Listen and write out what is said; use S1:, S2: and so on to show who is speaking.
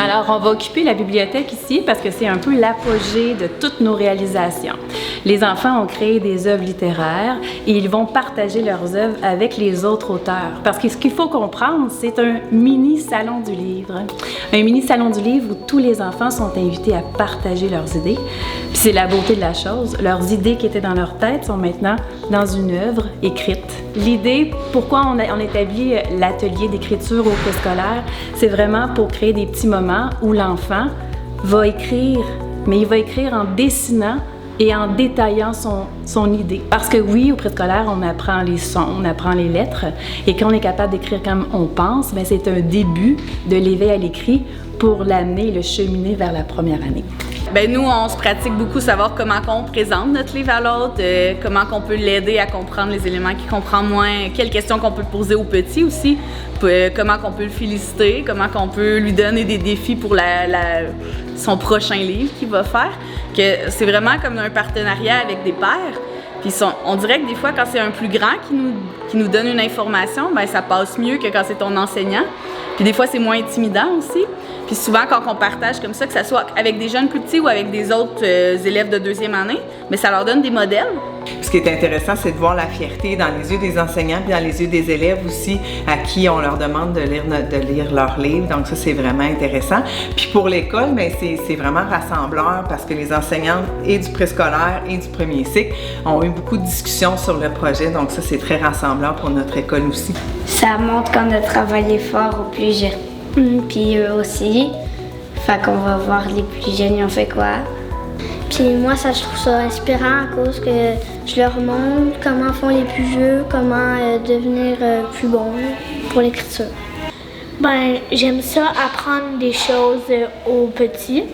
S1: Alors, on va occuper la bibliothèque ici parce que c'est un peu l'apogée de toutes nos réalisations. Les enfants ont créé des œuvres littéraires et ils vont partager leurs œuvres avec les autres auteurs. Parce que ce qu'il faut comprendre, c'est un mini salon du livre. Un mini salon du livre où tous les enfants sont invités à partager leurs idées. Puis c'est la beauté de la chose. Leurs idées qui étaient dans leur tête sont maintenant dans une œuvre écrite. L'idée, pourquoi on établit l'atelier d'écriture au préscolaire, c'est vraiment pour créer des petits moments où l'enfant va écrire, mais il va écrire en dessinant et en détaillant son idée. Parce que oui, au préscolaire, on apprend les sons, on apprend les lettres, et quand on est capable d'écrire comme on pense, bien, c'est un début de l'éveil à l'écrit pour l'amener et le cheminer vers la première année.
S2: Ben nous, on se pratique beaucoup savoir comment on présente notre livre à l'autre, comment on peut l'aider à comprendre les éléments qu'il comprend moins, quelles questions qu'on peut poser au petit aussi, comment on peut le féliciter, comment on peut lui donner des défis pour son prochain livre qu'il va faire. Que c'est vraiment comme un partenariat avec des pairs. Puis on dirait que des fois, quand c'est un plus grand qui nous donne une information, ben ça passe mieux que quand c'est ton enseignant. Puis des fois, c'est moins intimidant aussi. Puis souvent, quand on partage comme ça, que ce soit avec des jeunes plus petits ou avec des autres élèves de deuxième année, mais ça leur donne des modèles.
S3: Ce qui est intéressant, c'est de voir la fierté dans les yeux des enseignants puis dans les yeux des élèves aussi à qui on leur demande de lire leur livre. Donc ça, c'est vraiment intéressant. Puis pour l'école, bien, c'est vraiment rassembleur parce que les enseignants et du préscolaire et du premier cycle ont eu beaucoup de discussions sur le projet. Donc ça, c'est très rassembleur pour notre école aussi.
S4: Ça montre qu'on a travaillé fort au plus jeune, puis eux aussi. Fait qu'on va voir les plus jeunes, ils ont fait quoi.
S5: Puis moi, ça, je trouve ça inspirant à cause que je leur montre comment font les plus vieux, comment devenir plus bons pour l'écriture.
S6: Ben, j'aime ça apprendre des choses aux petits.